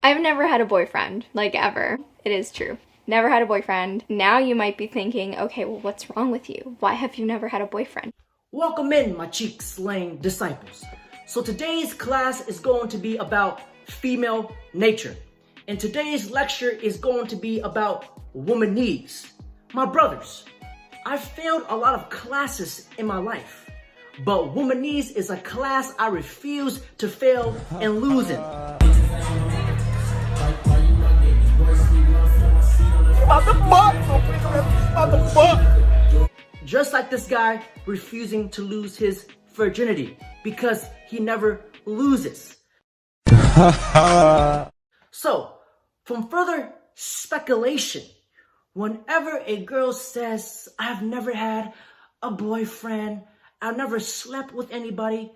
I've never had a boyfriend, like ever. It is true. Never had a boyfriend. Now you might be thinking, okay, well, what's wrong with you? Why have you never had a boyfriend? Welcome in, my cheek-slaying disciples. So today's class is going to be about female nature. And today's lecture is going to be about womanese. My brothers, I've failed a lot of classes in my life, but womanese is a class I refuse to fail and lose in. Just like this guy refusing to lose his virginity because he never loses. So, from further speculation, whenever a girl says, I've never had a boyfriend, I've never slept with anybody,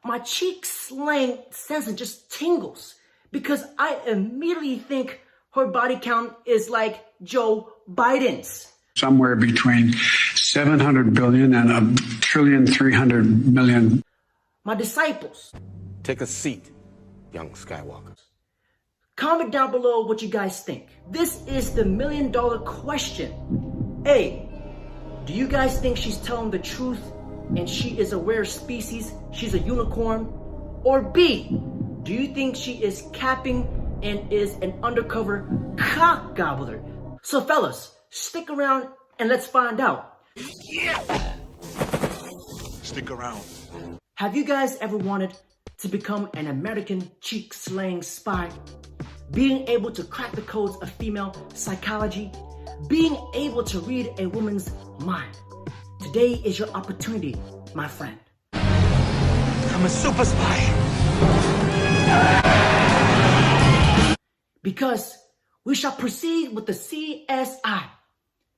my cheek-slaying sense just tingles because I immediately think her body count is like Joe Biden's. Somewhere between 700 billion and 1,300 billion. My disciples, take a seat, young Skywalker. Comment down below what you guys think. This is the million-dollar question. A, do you guys think she's telling the truth and she is a rare species, she's a unicorn? Or B, do you think she is capping and is an undercover cock gobbler? So fellas, stick around and let's find out. Yeah. Stick around. Have you guys ever wanted to become an American cheek-slaying spy? Being able to crack the codes of female psychology? Being able to read a woman's mind? Today is your opportunity, my friend. I'm a super spy. Because we shall proceed with the CSI,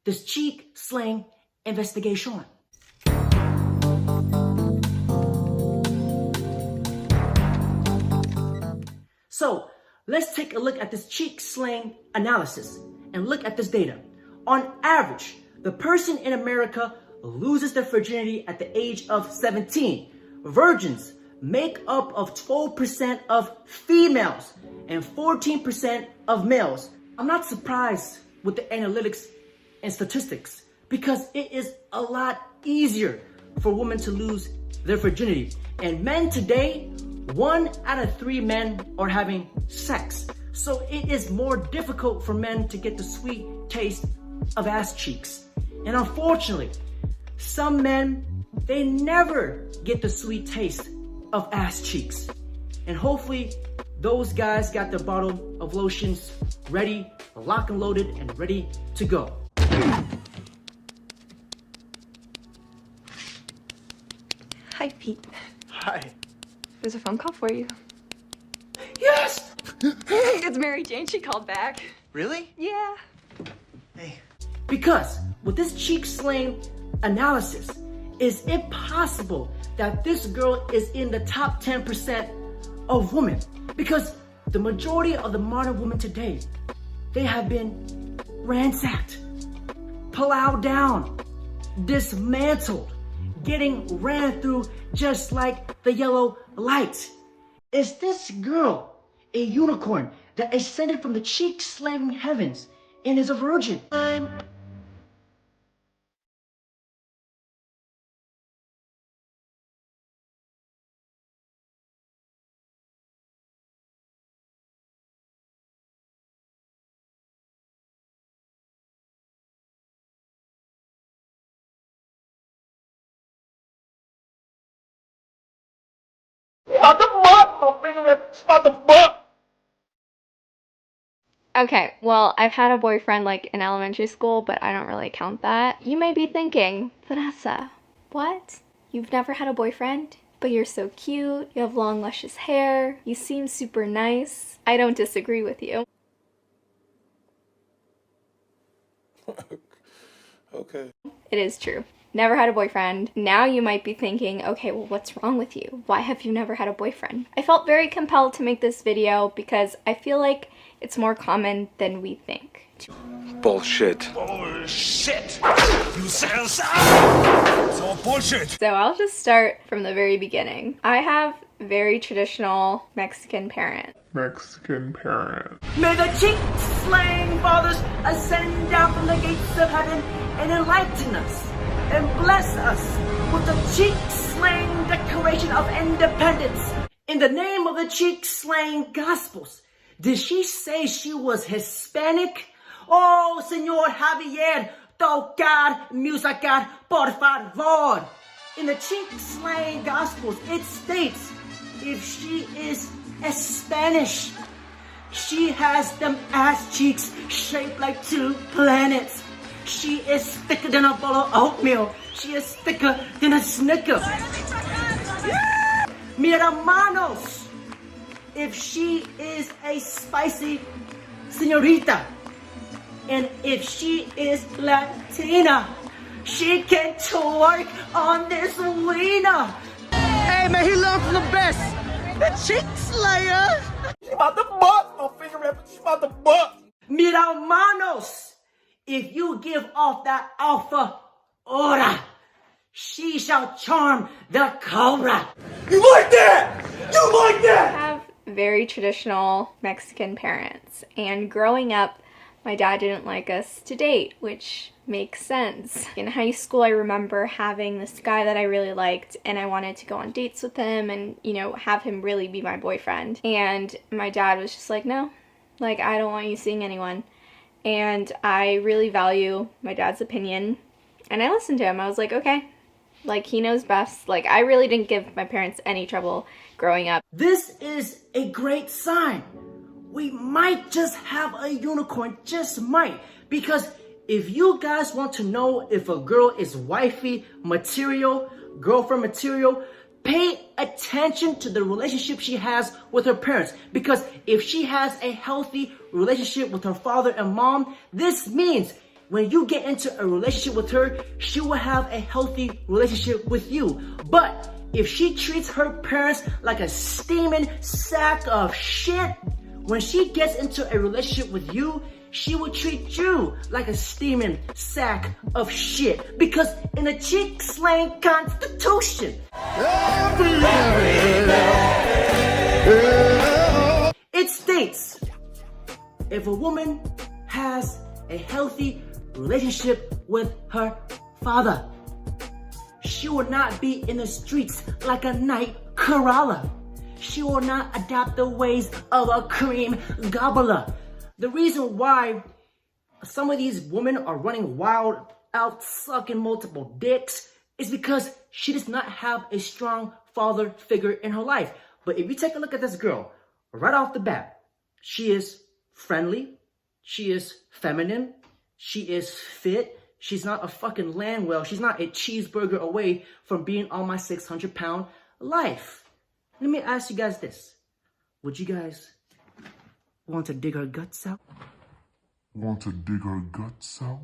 this cheek-slaying investigation. So, let's take a look at this cheek-slaying analysis and look at this data. On average, the person in America loses their virginity at the age of 17. Virgins make up of 12% of females and 14% of males. I'm not surprised with the analytics and statistics because it is a lot easier for women to lose their virginity. And men today, 1 out of 3 men are having sex. So it is more difficult for men to get the sweet taste of ass cheeks. And unfortunately, some men, they never get the sweet taste of ass cheeks. And hopefully those guys got their bottle of lotions ready, lock and loaded, and ready to go. Hi, Pete. Hi. There's a phone call for you. Yes! It's Mary Jane. She called back. Really? Yeah. Hey. Because with this cheek-slaying analysis, is it possible that this girl is in the top 10% of women? Because the majority of the modern women today, they have been ransacked, plowed down, dismantled, getting ran through just like the yellow light. Is this girl a unicorn that ascended from the cheek-slaying heavens and is a virgin? Okay, well, I've had a boyfriend like in elementary school, but I don't really count that. You may be thinking, Vanessa, what? You've never had a boyfriend? But you're so cute, you have long luscious hair, you seem super nice. I don't disagree with you. Okay. It is true. Never had a boyfriend. Now you might be thinking, okay, well, what's wrong with you? Why have you never had a boyfriend? I felt very compelled to make this video because I feel like it's more common than we think. Bullshit. Bullshit. You said it's all bullshit. So I'll just start from the very beginning. I have very traditional Mexican parents. Mexican parents. May the cheek-slaying fathers ascend down from the gates of heaven and enlighten us and bless us with the cheek-slaying Declaration of Independence. In the name of the cheek-slaying Gospels, did she say she was Hispanic? Oh, Señor Javier, tocar musicar, por favor. In the cheek-slaying Gospels, it states, if she is Spanish, she has them ass cheeks shaped like 2 planets. She is thicker than a bowl of oatmeal. She is thicker than a Snicker. Mi hermanos, if she is a spicy señorita, and if she is Latina, she can twerk on this wiener. Hey man, he learned from the best. The cheek slayer. She about to bust. No finger rap. She about to bust. Mi hermanos, if you give off that alpha aura, she shall charm the cobra. You like that? You like that? I have very traditional Mexican parents, and growing up, my dad didn't like us to date, which makes sense. In high school, I remember having this guy that I really liked, and I wanted to go on dates with him and, you know, have him really be my boyfriend. And my dad was just like, no, like, I don't want you seeing anyone. And I really value my dad's opinion, and I listened to him. I was like, okay, like, he knows best. Like, I really didn't give my parents any trouble growing up. This is a great sign. We might just have a unicorn, just might. Because if you guys want to know if a girl is wifey material, girlfriend material, pay attention to the relationship she has with her parents. Because if she has a healthy relationship with her father and mom, this means when you get into a relationship with her, she will have a healthy relationship with you. But if she treats her parents like a steaming sack of shit, when she gets into a relationship with you, she will treat you like a steaming sack of shit. Because in the cheek-slaying Constitution, it states, if a woman has a healthy relationship with her father, she will not be in the streets like a night crawler. She will not adopt the ways of a cream gobbler. The reason why some of these women are running wild out sucking multiple dicks is because she does not have a strong father figure in her life. But if you take a look at this girl, right off the bat, she is friendly, she is feminine, she is fit, she's not a fucking land whale, she's not a cheeseburger away from being on my 600-pound life. Let me ask you guys this. Would you guys want to dig her guts out? Want to dig her guts out?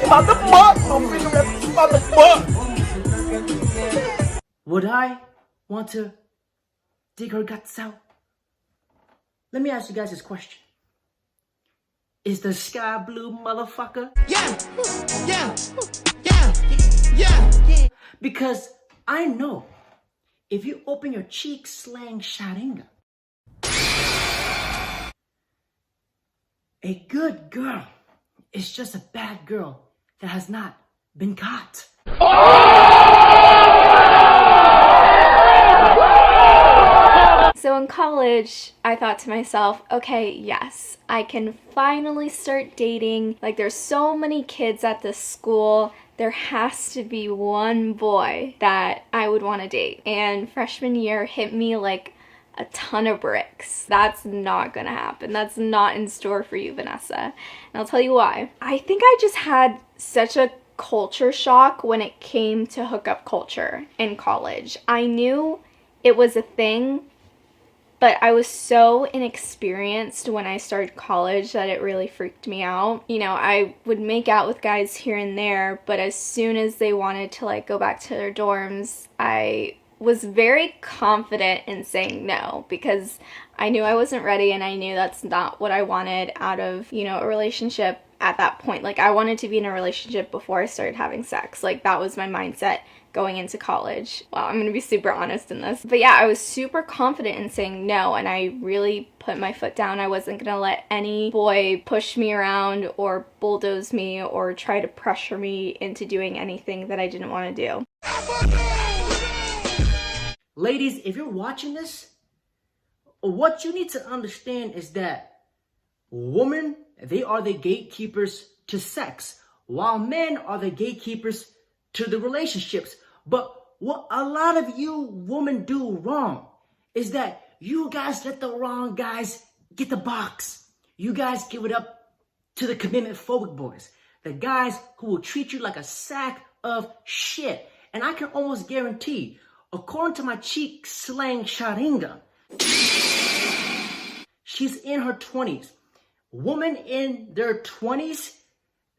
About to bust. No finger rap. She about to bust. Would I want to dig her guts out? Let me ask you guys this question. Is the sky blue, motherfucker? Yeah. Because I know if you open your cheek-slaying sharinga, a good girl is just a bad girl that has not been caught. So in college, I thought to myself, okay, yes, I can finally start dating. Like, there's so many kids at this school. There has to be one boy that I would want to date. And freshman year hit me like a ton of bricks. That's not gonna happen. That's not in store for you, Vanessa. And I'll tell you why. I think I just had such a culture shock when it came to hookup culture in college. I knew it was a thing, but I was so inexperienced when I started college that it really freaked me out. You know, I would make out with guys here and there, but as soon as they wanted to like go back to their dorms, I was very confident in saying no because I knew I wasn't ready and I knew that's not what I wanted out of, you know, a relationship at that point. Like, I wanted to be in a relationship before I started having sex. Like, that was my mindset going into college. Wow, I'm gonna be super honest in this. But yeah, I was super confident in saying no, and I really put my foot down. I wasn't gonna let any boy push me around or bulldoze me or try to pressure me into doing anything that I didn't want to do. Ladies, if you're watching this, what you need to understand is that women, they are the gatekeepers to sex, while men are the gatekeepers to the relationships. But what a lot of you women do wrong is that you guys let the wrong guys get the box. You guys give it up to the commitment phobic boys, the guys who will treat you like a sack of shit. And I can almost guarantee, according to my cheek slang sharinga, she's in her 20s. Women in their 20s,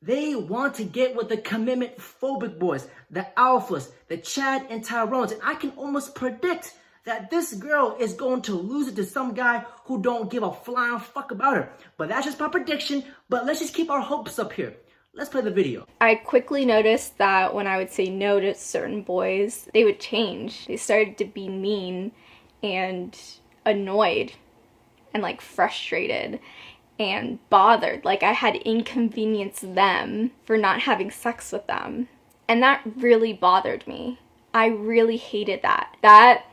they want to get with the commitment phobic boys, the alphas, the Chad and Tyrones. And I can almost predict that this girl is going to lose it to some guy who don't give a flying fuck about her. But that's just my prediction. But let's just keep our hopes up here. Let's play the video. I quickly noticed that when I would say no to certain boys, they would change. They started to be mean and annoyed and like frustrated and bothered, like I had inconvenienced them for not having sex with them. And that really bothered me. I really hated that. That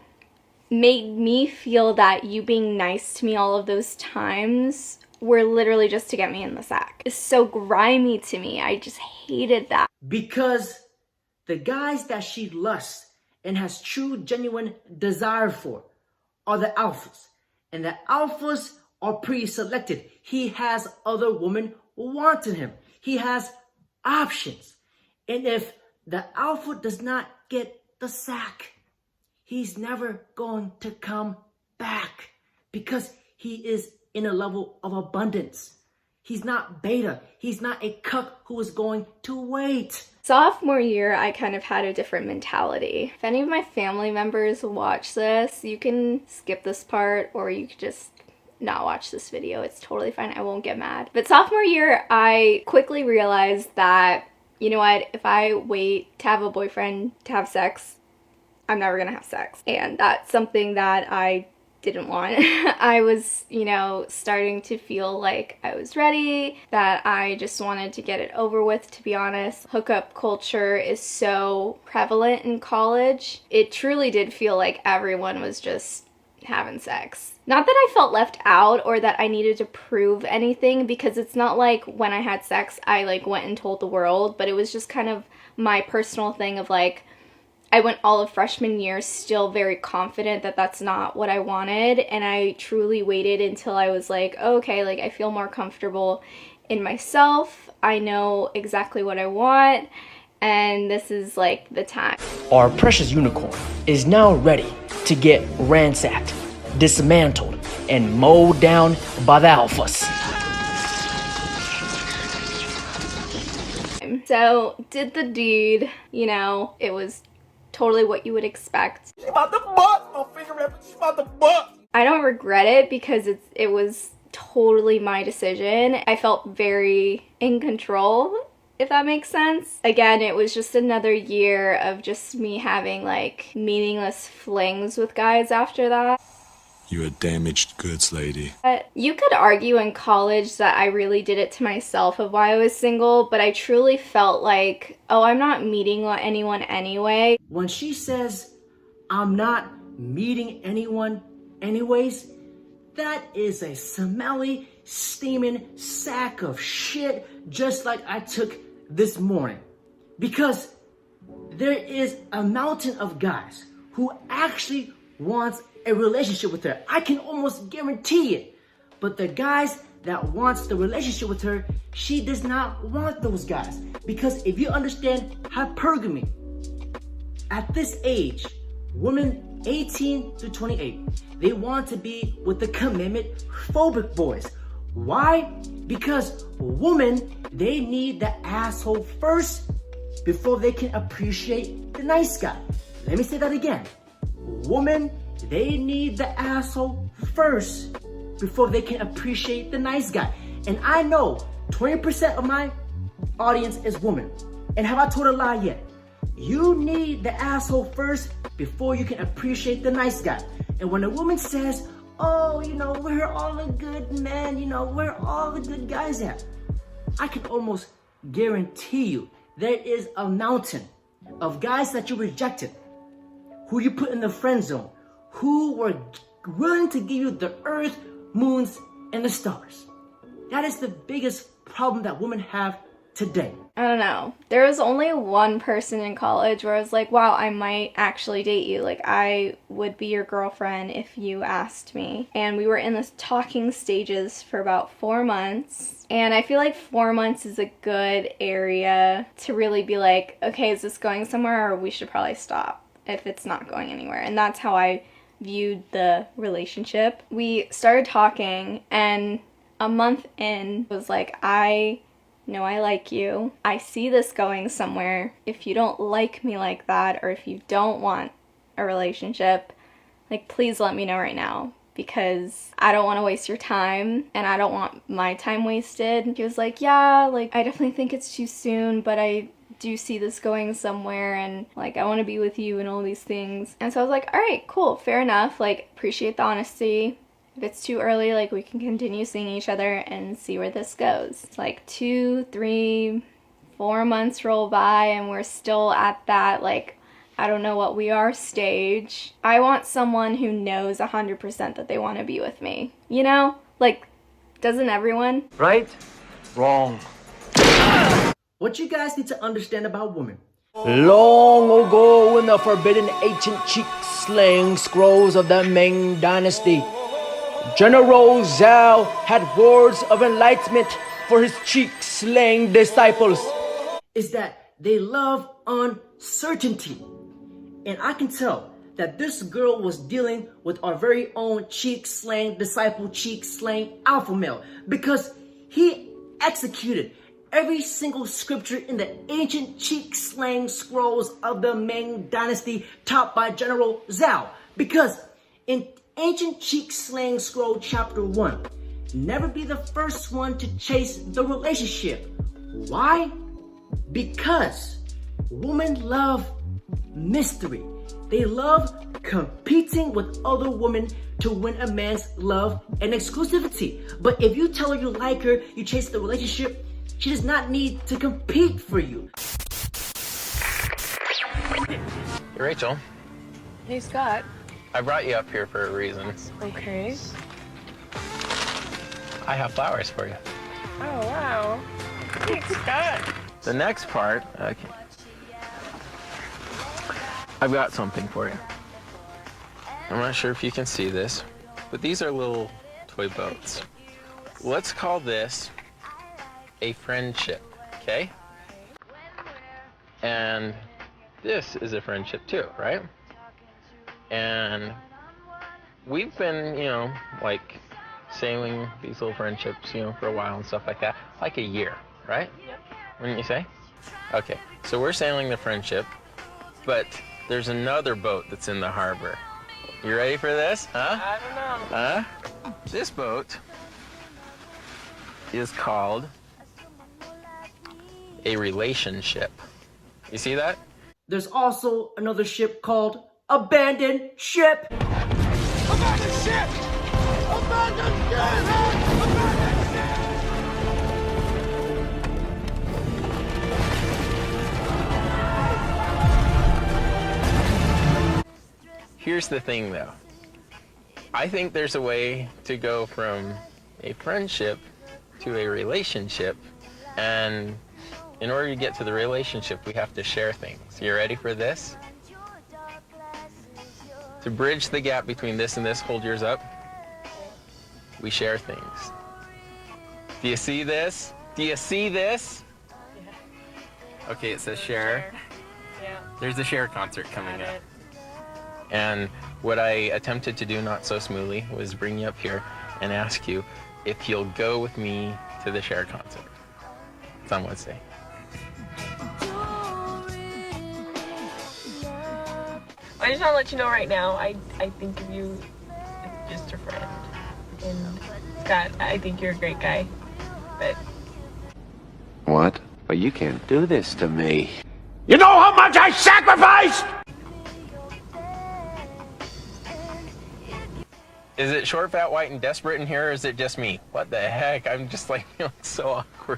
made me feel that you being nice to me all of those times were literally just to get me in the sack. It's so grimy to me. I just hated that. Because the guys that she lusts and has true, genuine desire for are the alphas. And the alphas are pre-selected. He has other women wanting him. He has options. And if the alpha does not get the sack, he's never going to come back because he is in a level of abundance. He's not beta. He's not a cuck who is going to wait. Sophomore year, I kind of had a different mentality. If any of my family members watch this, you can skip this part or you could just not watch this video. It's totally fine. I won't get mad. But sophomore year, I quickly realized that, you know what, if I wait to have a boyfriend to have sex, I'm never gonna have sex. And that's something that I didn't want. I was, starting to feel like I was ready, that I just wanted to get it over with, to be honest. Hookup culture is so prevalent in college. It truly did feel like everyone was just having sex. Not that I felt left out or that I needed to prove anything, because it's not like when I had sex, I went and told the world, but it was just kind of my personal thing of I went all of freshman year still very confident that that's not what I wanted, and I truly waited until I was okay, I feel more comfortable in myself, I know exactly what I want, and this is the time. Our precious unicorn is now ready to get ransacked, dismantled, and mowed down by the alphas. So, did the deed, it was totally what you would expect. She about to bust my finger rap. She about to bust. I don't regret it because it was totally my decision. I felt very in control, if that makes sense. Again, it was just another year of just me having meaningless flings with guys after that. You're a damaged goods lady. You could argue in college that I really did it to myself of why I was single, but I truly felt oh, I'm not meeting anyone anyway. When she says, I'm not meeting anyone anyways, that is a smelly, steaming sack of shit, just like I took this morning. Because there is a mountain of guys who actually wants a relationship with her. I can almost guarantee it. But the guys that wants the relationship with her, she does not want those guys. Because if you understand hypergamy, at this age, women 18 to 28, they want to be with the commitment phobic boys. Why? Because women, they need the asshole first before they can appreciate the nice guy. Let me say that again. Women, they need the asshole first before they can appreciate the nice guy. And I know 20% of my audience is women. And have I told a lie yet? You need the asshole first before you can appreciate the nice guy. And when a woman says, oh, you know, where are all the good men, you know, where are all the good guys at? I can almost guarantee you there is a mountain of guys that you rejected, who you put in the friend zone, who were willing to give you the earth, moons, and the stars. That is the biggest problem that women have today. I don't know. There was only one person in college where I was like, wow, I might actually date you. Like, I would be your girlfriend if you asked me. And we were in this talking stages for about 4 months. And I feel like 4 months is a good area to really be like, okay, is this going somewhere, or we should probably stop if it's not going anywhere. And that's how I viewed the relationship. We started talking, and a month in was like, I know I like you. I see this going somewhere. If you don't like me like that, or if you don't want a relationship, like, please let me know right now, because I don't want to waste your time and I don't want my time wasted. And he was like, yeah, like, I definitely think it's too soon, but I do see this going somewhere, and like, I want to be with you and all these things. And so I was like, all right, cool, fair enough. Like, appreciate the honesty. If it's too early, like, we can continue seeing each other and see where this goes. It's like 2, 3, 4 months roll by, and we're still at that, like, I don't know what we are stage. I want someone who knows 100% that they want to be with me. You know? Like, doesn't everyone? Right? Wrong. What you guys need to understand about women. Long ago in the forbidden ancient cheek-slaying scrolls of the Ming Dynasty, General Zhao had words of enlightenment for his cheek-slaying disciples. Is that they love uncertainty. And I can tell that this girl was dealing with our very own cheek-slaying disciple, cheek-slaying alpha male, because he executed every single scripture in the ancient cheek-slaying scrolls of the Ming Dynasty taught by General Zhao. Because in Ancient Cheek-Slaying Scroll Chapter 1, never be the first one to chase the relationship. Why? Because women love mystery. They love competing with other women to win a man's love and exclusivity. But if you tell her you like her, you chase the relationship, she does not need to compete for you. Hey, Rachel, Hey, Scott. I brought you up here for a reason. Okay. I have flowers for you. Oh, wow. Thanks, Scott. The next part, okay. I've got something for you. I'm not sure if you can see this, but these are little toy boats. Let's call this a friendship, okay? And this is a friendship too, right? And we've been, you know, like sailing these little friendships, you know, for a while and stuff like that, like a year, right? Yep. Wouldn't you say? Okay, so we're sailing the friendship, but there's another boat that's in the harbor. You ready for this? Huh? I don't know. Huh? This boat is called a relationship. You see that? There's also another ship called Abandoned Ship. Abandoned ship! Abandoned ship! Here's the thing though. I think there's a way to go from a friendship to a relationship, and in order to get to the relationship, we have to share things. You ready for this? To bridge the gap between this and this, hold yours up. We share things. Do you see this? Do you see this? Yeah. Okay, it says share. Yeah. There's a share concert coming Got up. it. And what I attempted to do not so smoothly was bring you up here and ask you if you'll go with me to the share concert. It's on Wednesday. I just want to let you know right now, I think of you as just a friend. And Scott, I think you're a great guy. But What? But you can't do this to me. You know how much I sacrificed? Is it short, fat, white, and desperate in here, or is it just me? What the heck? I'm just like feeling so awkward.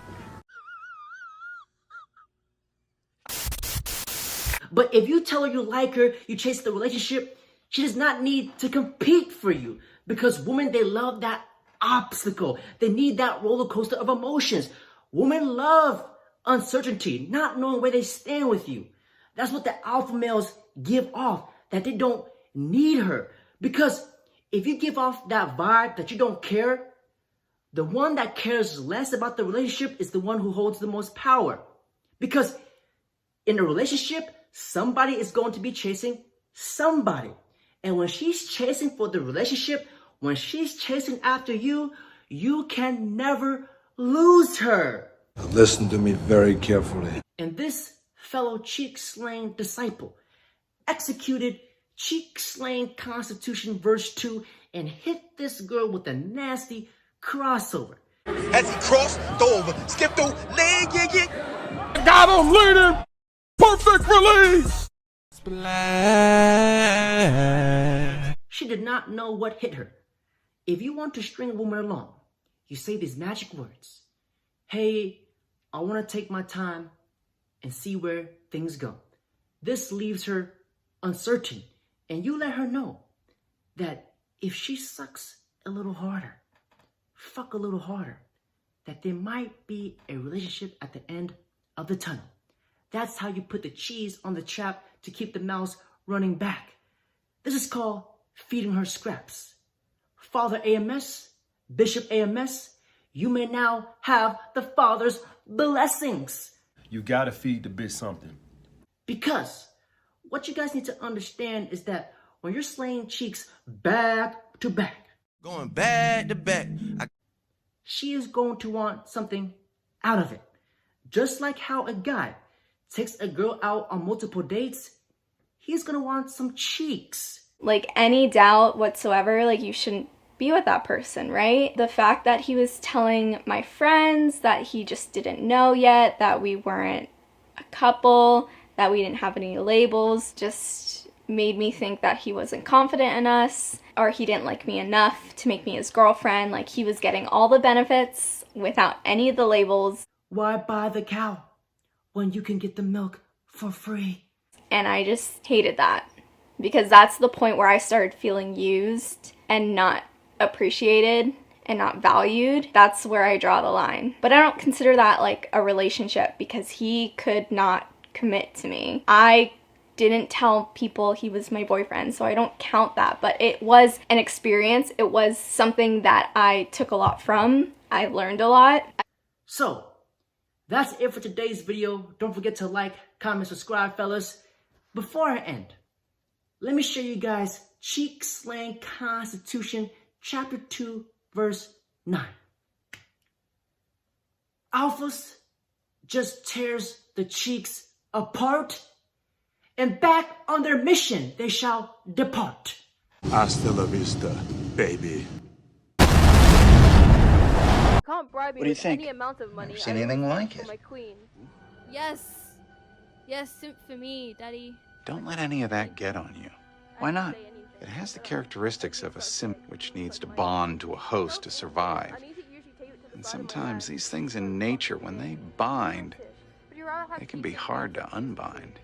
But if you tell her you like her, you chase the relationship, she does not need to compete for you. Because women, they love that obstacle. They need that roller coaster of emotions. Women love uncertainty, not knowing where they stand with you. That's what the alpha males give off, that they don't need her. Because if you give off that vibe that you don't care, the one that cares less about the relationship is the one who holds the most power. Because in a relationship, somebody is going to be chasing somebody. And when she's chasing for the relationship, when she's chasing after you, you can never lose her. Listen to me very carefully. And this fellow cheek-slaying disciple executed cheek-slaying Constitution verse 2 and hit this girl with a nasty crossover. As he crossed, throw over, skip through, leg, yeah. Got him leading. Perfect release. Splash. She did not know what hit her. If you want to string a woman along, you say these magic words. Hey, I want to take my time and see where things go. This leaves her uncertain, and you let her know that if she sucks a little harder, fuck a little harder, that there might be a relationship at the end of the tunnel. That's how you put the cheese on the trap to keep the mouse running back. This is called feeding her scraps. Father AMS, Bishop AMS, you may now have the Father's blessings. You gotta feed the bitch something. Because what you guys need to understand is that when you're slaying cheeks back to back, Going back to back. she is going to want something out of it. Just like how a guy takes a girl out on multiple dates, he's gonna want some cheeks. Like, any doubt whatsoever, like, you shouldn't be with that person, right? The fact that he was telling my friends that he just didn't know yet, that we weren't a couple, that we didn't have any labels, just made me think that he wasn't confident in us, or he didn't like me enough to make me his girlfriend. Like, he was getting all the benefits without any of the labels. Why buy the cow when you can get the milk for free? And I just hated that, because that's the point where I started feeling used and not appreciated and not valued. That's where I draw the line. But I don't consider that like a relationship, because he could not commit to me. I didn't tell people he was my boyfriend, so I don't count that. But it was an experience. It was something that I took a lot from. I learned a lot. So, that's it for today's video. Don't forget to like, comment, subscribe, fellas. Before I end, let me show you guys Cheek Slaying Constitution, chapter 2, verse 9. Alphas just tears the cheeks apart, and back on their mission they shall depart. Hasta la vista, baby. Can't bribe me What do you with think? any amount of money. Never seen anything like for it. my queen. Yes. Yes, simp for me, Daddy. Don't let any of that get on you. Why not? It has the characteristics of a simp, which needs to bond to a host to survive. And sometimes these things in nature, when they bind, they can be hard to unbind.